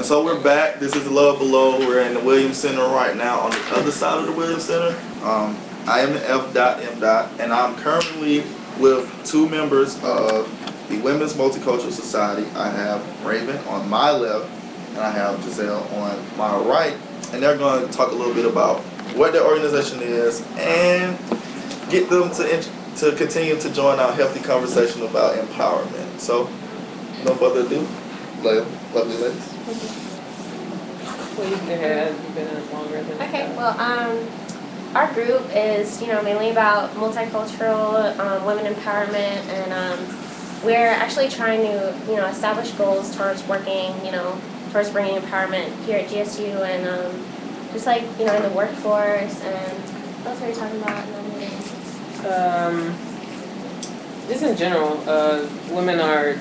And so we're back. This is Love Below. We're in the Williams Center right now on the other side of the Williams Center. I am the F.M. and I'm currently with two members of the Women's Multicultural Society. I have Raven on my left and I have Giselle on my right. And they're going to talk a little bit about what their organization is and get them to continue to join our healthy conversation about empowerment. So, no further ado, lovely ladies. Please go ahead. You've been in it longer than Okay, well, our group is, mainly about multicultural women empowerment, and we're actually trying to, establish goals towards working, towards bringing empowerment here at GSU, and just like, in the workforce, and what else are we talking about in the meeting? Just in general, women are,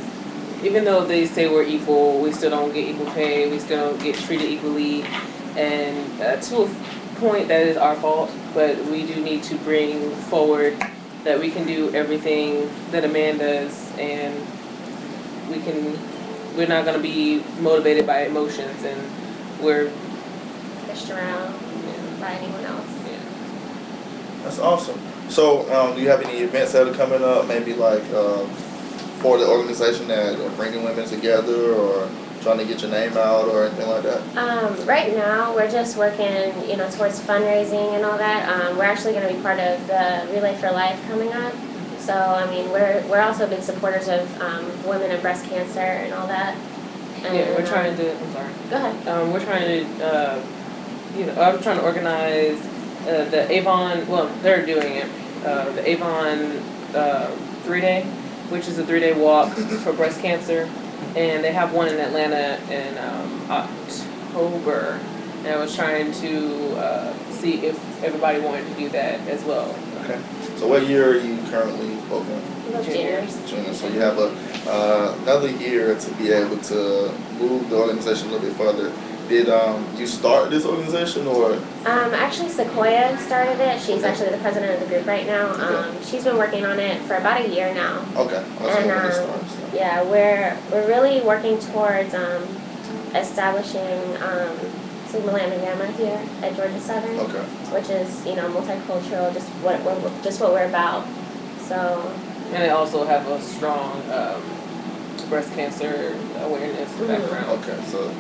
even though they say we're equal, we still don't get equal pay, we still don't get treated equally, and to a point that is our fault, but we do need to bring forward that we can do everything that a man does, and we're not going to be motivated by emotions, and we're Pushed around by anyone else. Yeah. That's awesome. So, do you have any events that are coming up, maybe like for the organization that are bringing women together or trying to get your name out or anything like that? Right now, we're just working, towards fundraising and all that. We're actually going to be part of the Relay for Life coming up. So, we're also big supporters of women and breast cancer and all that. And, Yeah, we're trying to, I'm sorry. Go ahead. We're trying to, I'm trying to organize the Avon, well, they're doing it, the Avon 3-day, which is a 3-day walk for breast cancer. And they have one in Atlanta in October. And I was trying to see if everybody wanted to do that as well. Okay. So what year are you currently both in? Both juniors. Junior. So you have another year to be able to move the organization a little bit further. Did you start this organization or? Actually, Sequoia started it. She's actually the president of the group right now. She's been working on it for about a year now. Okay. Yeah, we're really working towards establishing Sigma Lambda Gamma here at Georgia Southern. Okay. Which is multicultural, just what we're about. So. And they also have a strong breast cancer awareness background. Okay, so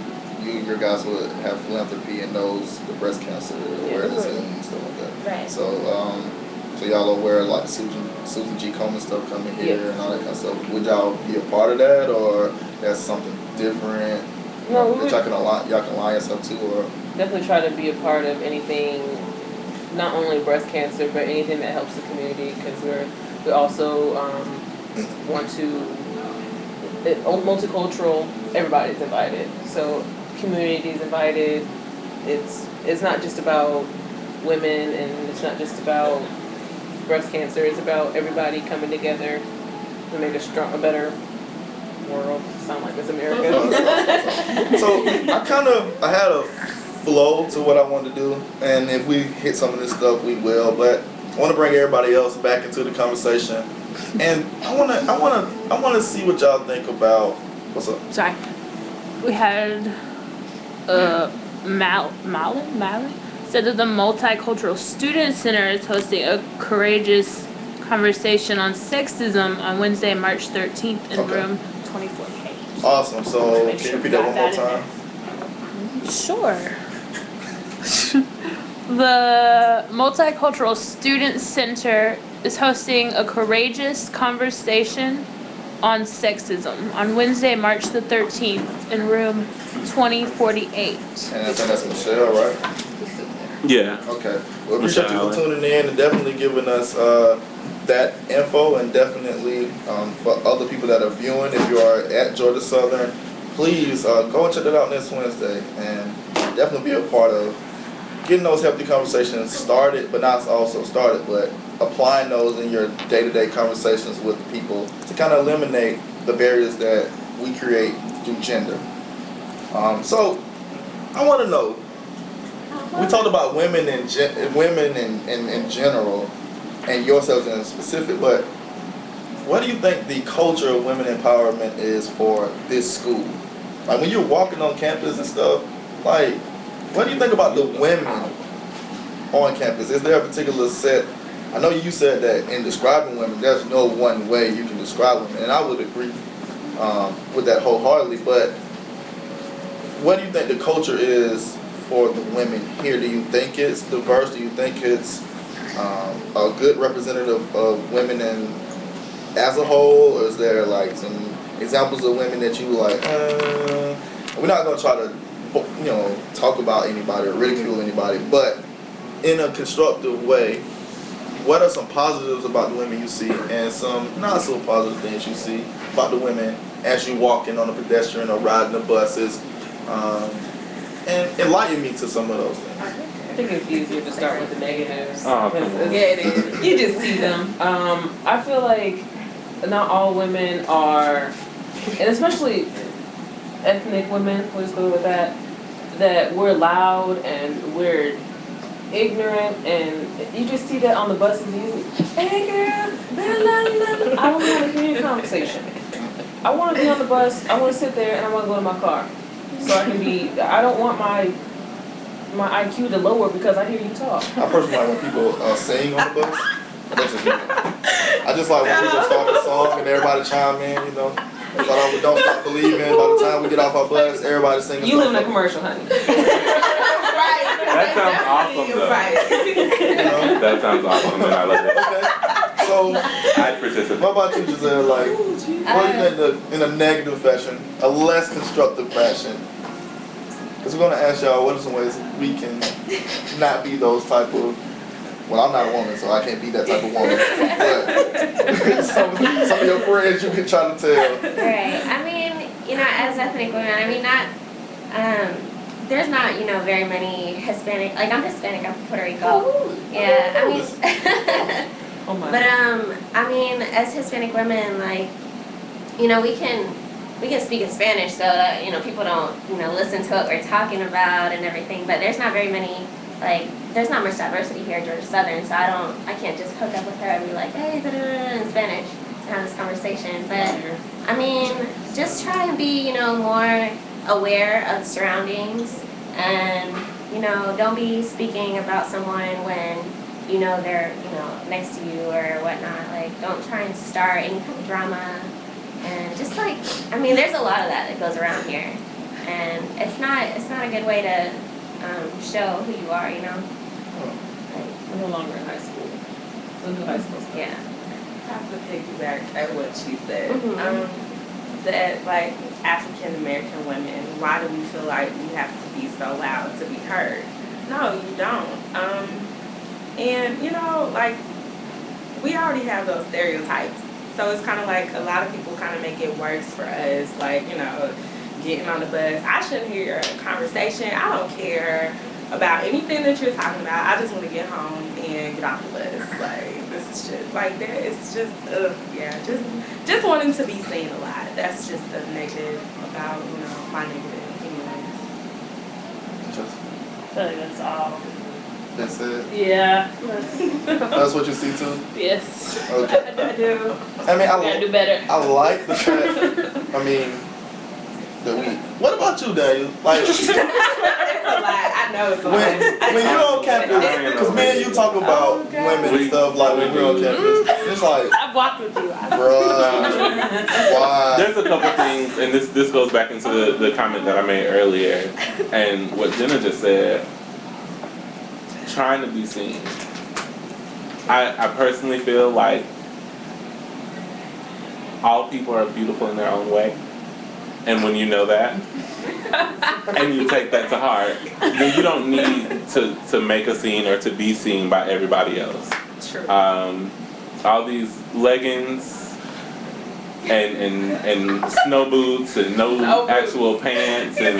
your guys would have philanthropy and knows the breast cancer awareness and stuff like that. Right. So so y'all are aware of like Susan G. Komen stuff coming here and all that kind of stuff. Would y'all be a part of that, or that's something different? No, that y'all can align yourself to, or definitely try to be a part of anything, not only breast cancer, but anything that helps the community, because we also want to multicultural. Everybody's invited, so community's invited. It's not just about women, and it's not just about breast cancer. It's about everybody coming together to make a better world. Sound like it's America. So I had a flow to what I wanted to do, and if we hit some of this stuff, we will. But I want to bring everybody else back into the conversation, and I want to see what y'all think about. What's up? Sorry, we had Malin said that the Multicultural Student Center is hosting a courageous conversation on sexism on Wednesday, March 13th in room 24K. Awesome. So can you repeat that one more time? Sure. The Multicultural Student Center is hosting a courageous conversation on sexism on Wednesday, March the 13th in room 2048. And I think that's Michelle, right? Yeah. Okay. Well, appreciate you for tuning in and definitely giving us that info, and definitely for other people that are viewing, if you are at Georgia Southern, please go and check that out next Wednesday, and definitely be a part of getting those healthy conversations started, but not also started, but applying those in your day-to-day conversations with people to kind of eliminate the barriers that we create through gender. So I want to know, we talked about women in general and yourselves in specific, but what do you think the culture of women empowerment is for this school? Like when you're walking on campus and stuff, like what do you think about the women on campus? Is there a particular set? I know you said that in describing women, there's no one way you can describe women, and I would agree with that wholeheartedly. But what do you think the culture is for the women here? Do you think it's diverse? Do you think it's a good representative of women as a whole, or is there like some examples of women that you like? We're not gonna try to, talk about anybody or ridicule anybody, but in a constructive way. What are some positives about the women you see, and some not so positive things you see about the women as you walking on a pedestrian or riding the buses? And enlighten me to some of those things. I think it's easier to start with the negatives. Oh, Yeah, it is. You just see them. I feel like not all women are, and especially ethnic women, we'll just go with that we're loud and we're ignorant, and you just see that on the buses. Hey girl, blah, blah, blah. I don't want to hear your conversation. I want to be on the bus, I want to sit there, and I want to go to my car. So I can be, I don't want my IQ to lower because I hear you talk. I personally like when people sing on the bus. That's just me. I just like when people start a song and everybody chime in, But we don't stop believing. By the time we get off our bus, everybody's singing. You live in a commercial, honey. That sounds awesome, though. That sounds awesome, and I love it. Okay. So, I'd participate. what about you, Giselle? Like, what do you think in a negative fashion, a less constructive fashion? Because we're going to ask y'all what are some ways we can not be those type of. Well, I'm not a woman, so I can't be that type of woman. But some of your friends you can try to tell. Right. I mean, as ethnic women, I mean, there's not, very many Hispanic. Like, I'm Hispanic. I'm from Puerto Rico. Yeah. I mean, Oh my. but I mean, as Hispanic women, like, we can speak in Spanish so that people don't listen to what we're talking about and everything. But there's not very many. Like, there's not much diversity here at Georgia Southern, so I can't just hook up with her and be like, hey, in Spanish to have this conversation. But, I mean, just try and be, more aware of surroundings, and, don't be speaking about someone when, they're, next to you or whatnot. Like, don't try and start any kind of drama, and just like, I mean, there's a lot of that goes around here, and it's not a good way to show who you are, We're no longer in high school. We'll do high school stuff. Yeah. I have to piggyback at what she said. Mhm. That like African American women, why do we feel like we have to be so loud to be heard? No, you don't. And like we already have those stereotypes. So it's kind of like a lot of people kind of make it worse for us. Like getting on the bus, I shouldn't hear your conversation. I don't care about anything that you're talking about. I just want to get home and get off the bus. Like, this is just like that. It's just just wanting to be seen a lot. That's just the negative about my negative anyways. I feel like that's all. That's it. Yeah. That's what you see too. Yes. Okay. I do. I mean, Gotta do better. I like the fact. I mean, that we. What about you, Daniel? Like. It's a lie. I know it's a lie. When you're on campus, because me and you talk about women and stuff, like when we're on campus, it's like, I've walked with you. bruh, why? There's a couple things, and this goes back into the comment that I made earlier, and what Jenna just said. Trying to be seen. I personally feel like all people are beautiful in their own way, and when you know that, and you take that to heart, then you don't need to make a scene or to be seen by everybody else. True. All these leggings and snow boots and no actual pants, and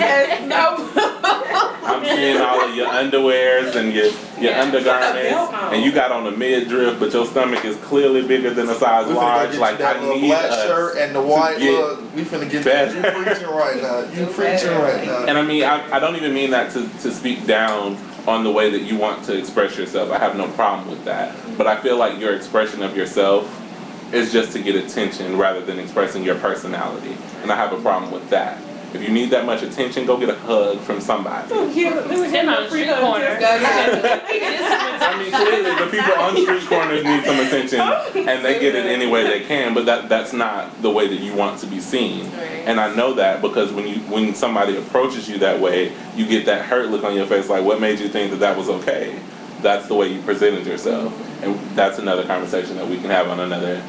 I'm seeing all of your underwears and your undergarments, and you got on a midriff, but your stomach is clearly bigger than a size large. Like, I need black us shirt and the white to get look. We finna get better. you preaching right now. You preaching right now. And I mean, I don't even mean that to speak down on the way that you want to express yourself. I have no problem with that. But I feel like your expression of yourself is just to get attention rather than expressing your personality. And I have a problem with that. If you need that much attention, go get a hug from somebody. Sit on the street corner. I mean, clearly the people on street corners need some attention, and they get it any way they can. But that's not the way that you want to be seen. And I know that because when somebody approaches you that way, you get that hurt look on your face, like, what made you think that was okay? That's the way you presented yourself, and that's another conversation that we can have on another.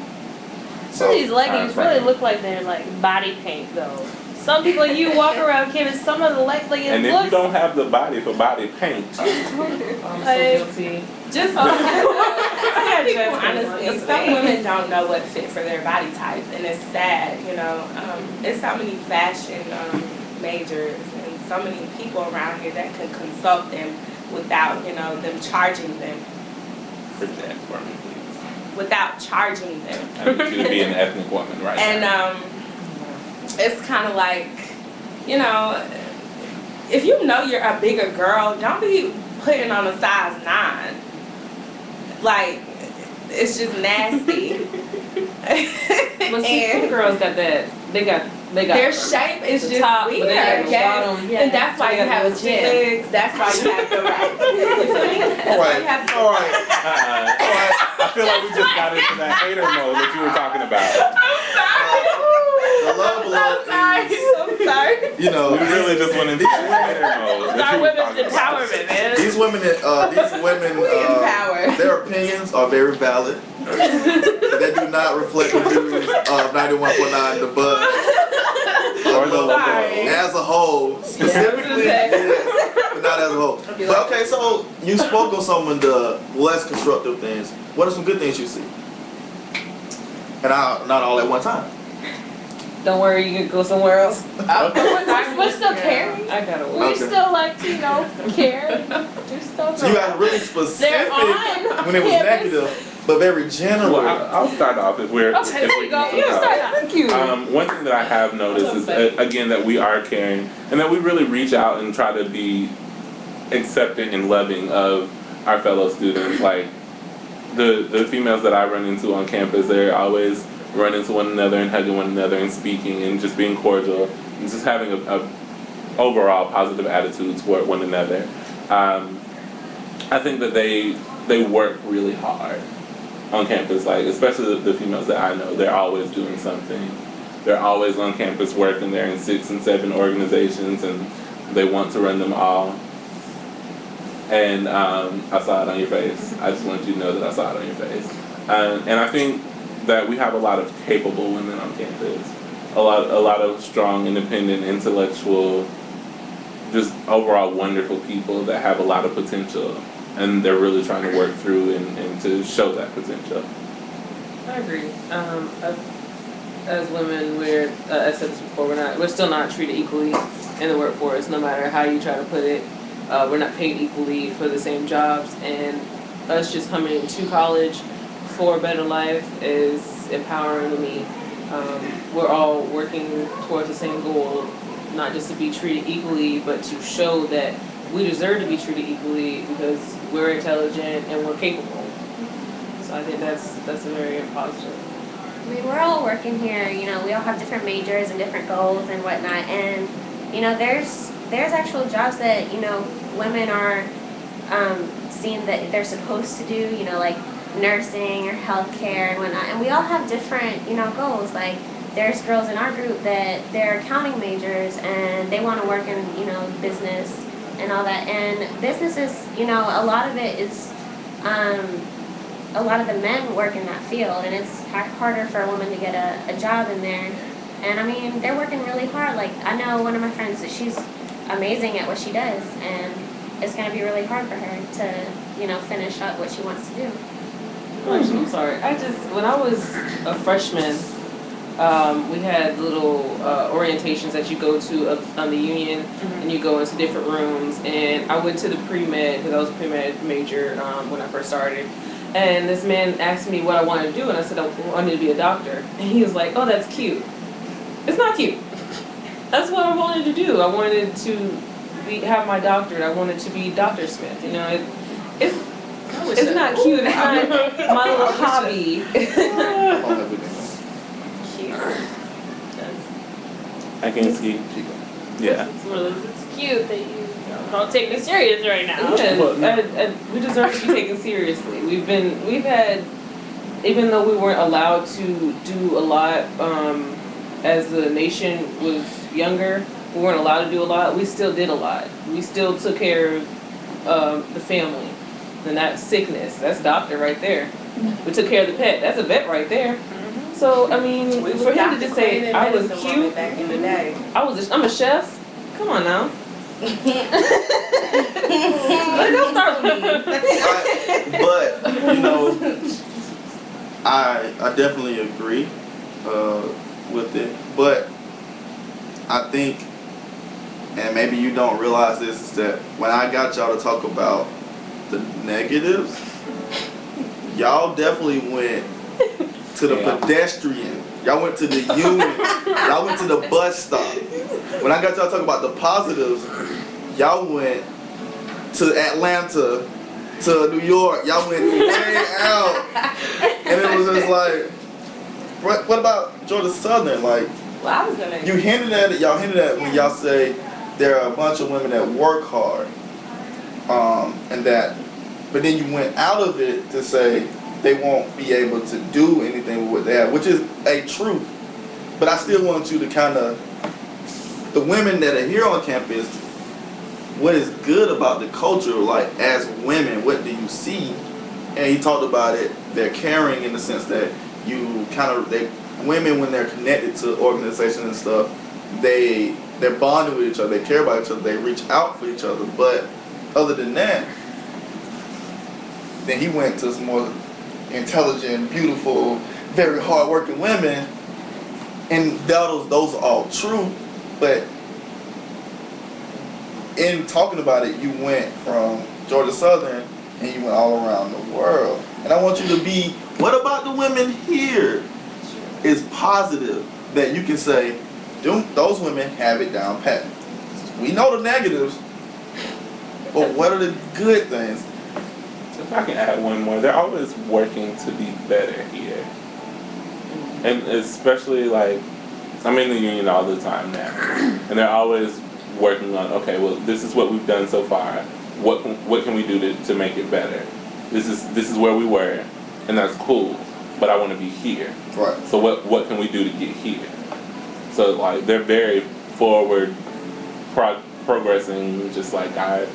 Some of these leggings really look like they're like body paint though. Some people you walk around campus, some of the leggings and if you don't have the body for body paint, I'm so guilty. Just honestly, some women don't know what fit for their body types, and it's sad, you know. It's so many fashion majors and so many people around here that could consult them without, you know, them charging them. Present for me, please. Without charging them. I need you to be an ethnic woman right now. And it's kind of like, you know, if you know you're a bigger girl, don't be putting on a size 9. Like, it's just nasty. But see, some girls got that. They got. Their shape is just top, weird, yes. yes. And that's why you have stick legs. That's why you have the right. All right. I feel like we just got into that hater mode that you were talking about. The love is, I'm sorry. you know, We really just went into that hater mode. that Our you were women's talking about. empowerment, man. these women, Empowered. their opinions are very valid. They do not reflect the views of 91.9 The Buzz. Or the Sorry. As a whole, specifically, yes, but not as a whole. But okay, so you spoke on some of the less constructive things. What are some good things you see? And not all at one time. Don't worry, you can go somewhere else. We're still caring. I gotta We work. still like to, you know, care. We're still So you got really specific on when it was campus. negative, but very general. Well, I'll start off if we're. Okay, if there we you go. can You start. start out. Thank you. One thing that I have noticed is, again, that we are caring and that we really reach out and try to be accepting and loving of our fellow students. Like, the females that I run into on campus, they're always running to one another and hugging one another and speaking and just being cordial and just having a overall positive attitude toward one another. I think that they work really hard on campus, like especially the females that I know. They're always doing something. They're always on campus working. They're in 6 and 7 organizations and they want to run them all. And I saw it on your face. I just want you to know that I saw it on your face. And I think that we have a lot of capable women on campus. A lot of strong, independent, intellectual, just overall wonderful people that have a lot of potential. And they're really trying to work through and to show that potential. I agree. As women, I said this before, we're still not treated equally in the workforce, no matter how you try to put it. We're not paid equally for the same jobs, and us just coming to college for a better life is empowering to me. We're all working towards the same goal, not just to be treated equally, but to show that we deserve to be treated equally because we're intelligent and we're capable. So I think that's a very positive. I mean, we're all working here, you know, we all have different majors and different goals and whatnot, and, you know, there's actual jobs that, you know, women are seen that they're supposed to do, you know, like nursing or healthcare and whatnot, and we all have different, you know, goals. Like, there's girls in our group that they're accounting majors and they want to work in, you know, business and all that, and business is, you know, a lot of it is, a lot of the men work in that field, and it's harder for a woman to get a job in there. And I mean, they're working really hard. Like, I know one of my friends that she's amazing at what she does, and it's going to be really hard for her to, you know, finish up what she wants to do. Actually, I'm sorry. When I was a freshman, we had little orientations that you go to on the union, and you go into different rooms. And I went to the pre-med because I was a pre-med major when I first started. And this man asked me what I wanted to do, and I said I wanted to be a doctor. And he was like, "Oh, that's cute." It's not cute. That's what I wanted to do. I wanted to have my doctorate. I wanted to be Dr. Smith. You know, it's not cute. It's not my little hobby. I can see. Yeah. It's cute that you don't take me serious right now. Yeah, we deserve to be taken seriously. We've had, even though we weren't allowed to do a lot, as the nation was younger, we weren't allowed to do a lot, we still did a lot. We still took care of the family. And that's sickness, that's doctor right there. We took care of the pet, that's a vet right there. So, I mean, for him to just say, I was cute, back in the day. I'm a chef, come on now. Don't start with me. But, you know, I definitely agree with it. But I think, and maybe you don't realize this, is that when I got y'all to talk about the negatives, y'all definitely went to the pedestrian. Y'all went to the union. Y'all went to the bus stop. When I got y'all talking about the positives, y'all went to Atlanta, to New York. Y'all went way out. And it was just like, what about Georgia Southern? Like, Well, I was gonna. you hinted at it, y'all hinted at it when y'all say there are a bunch of women that work hard. And that, but then you went out of it to say they won't be able to do anything with what they have, which is a truth. But I still want you to kind of, the women that are here on campus, what is good about the culture, like as women, what do you see? And he talked about it, they're caring in the sense that you kind of, women when they're connected to organizations and stuff, they're bonding with each other, they care about each other, they reach out for each other. But other than that, then he went to some more intelligent, beautiful, very hardworking women, and those are all true. But in talking about it, you went from Georgia Southern and you went all around the world. And I want you to be, what about the women here is positive that you can say, those women have it down pat. We know the negatives, but what are the good things? If I can add one more, they're always working to be better here. And especially like, I'm in the union all the time now, and they're always working on, okay, well, this is what we've done so far. What can we do to make it better? This is where we were, and that's cool, but I want to be here. Right. So what can we do to get here? So like they're very forward, progressing. Just like I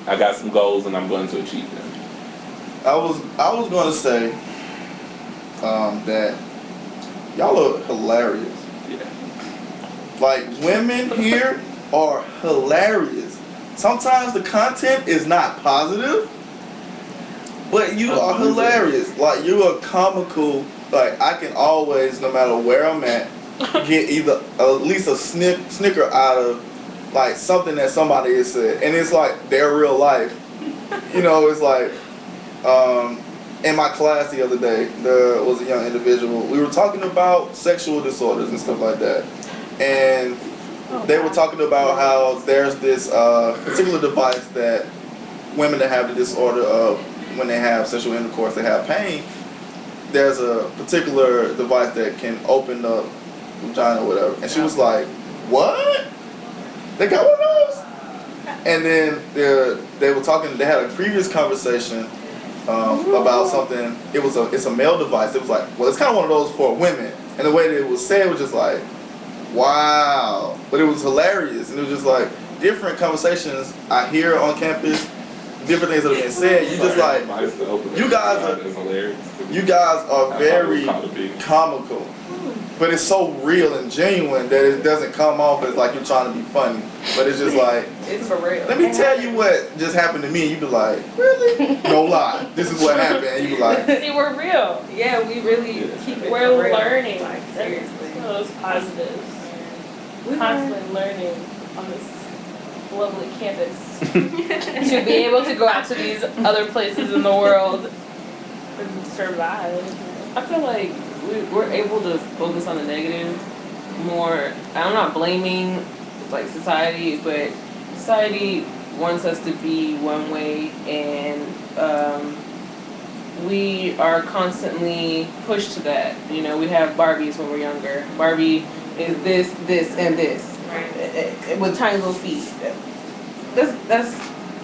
got some goals and I'm going to achieve them. I was going to say that y'all are hilarious. Yeah. Like, women here are hilarious. Sometimes the content is not positive, but you are hilarious. Like, you are comical. Like, I can always, no matter where I'm at, get either at least a snicker out of like something that somebody has said, and it's like their real life. You know, it's like in my class the other day, there was a young individual. We were talking about sexual disorders and stuff like that, and they were talking about how there's this particular device that women that have the disorder of when they have sexual intercourse, they have pain. There's a particular device that can open up vagina or whatever. And she was like, what? They got one of those? And then they were talking, they had a previous conversation about something. It's a male device. It was like, well, it's kind of one of those for women. And the way that it was said was just like, wow. But it was hilarious. And it was just like different conversations I hear on campus, different things that have been said. You just like, you guys are very comical. But it's so real and genuine that it doesn't come off as like you're trying to be funny. But it's just like, it's for real. Let me tell you what just happened to me. And you be like, really? No lie. This is what happened. And you be like, see, we're real. Yeah, we really keep it We're for real. learning. Like, seriously. Those positives. We're constantly learning on this lovely campus to be able to go out to these other places in the world and survive. I feel like we're able to focus on the negative more. I'm not blaming like society, but society wants us to be one way, and we are constantly pushed to that. You know, we have Barbies when we're younger. Barbie is this, and this. with tiny little feet. That's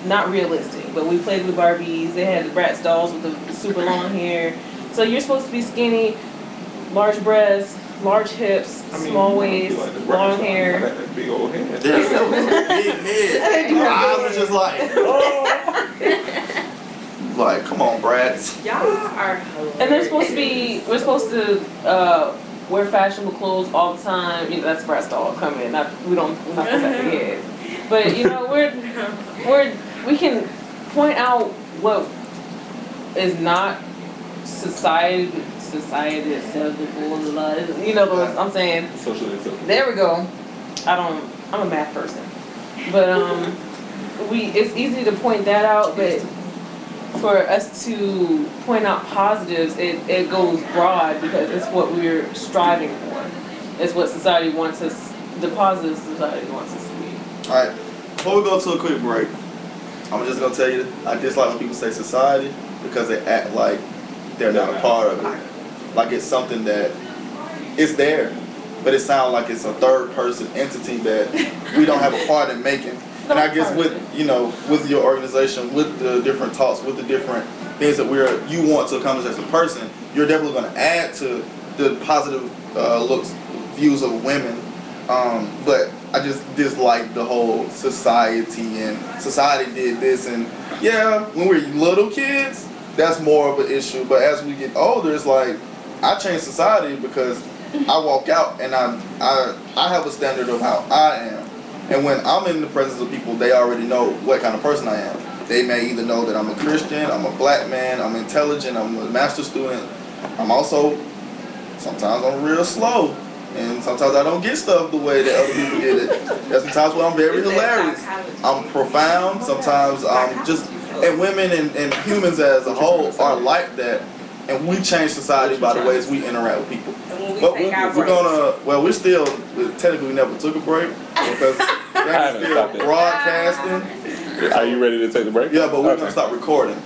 not realistic. But we played with Barbies. They had the Bratz dolls with the super long hair. So you're supposed to be skinny, large breasts, large hips, small waist, long hair. That big old head. Big head. I was just like, oh. Like, come on, Bratz. Y'all are hilarious. And we're supposed to wear fashionable clothes all the time. You know, that's Bratz doll coming. We're not supposed to have the head. But you know, we can point out what is not society acceptable. You know what I'm saying? Socially acceptable. There we go. I'm a math person, but it's easy to point that out, but for us to point out positives, it goes broad because it's what we're striving for. It's what society wants us. The positive society wants us to be. All right. Before we go to a quick break, I'm just gonna tell you, I dislike when people say society because they act like they're not a part of it. Like it's something that it's there, but it sounds like it's a third person entity that we don't have a part in making. And I guess with with your organization, with the different talks, with the different things that you want to accomplish as a person, you're definitely going to add to the positive views of women. But I just dislike the whole society and society did this, and yeah, when we're little kids, that's more of an issue. But as we get older, it's like I change society because I walk out and I have a standard of how I am. And when I'm in the presence of people, they already know what kind of person I am. They may either know that I'm a Christian, I'm a black man, I'm intelligent, I'm a master's student. Sometimes I'm real slow. And sometimes I don't get stuff the way that other people get it. There's sometimes where I'm very hilarious. I'm profound. Sometimes I'm just, and women and humans as a whole are like that. And we change society by the ways we interact with people. But we're still, technically we never took a break because we're still broadcasting. Are you ready to take the break? Yeah, but we're going to stop recording.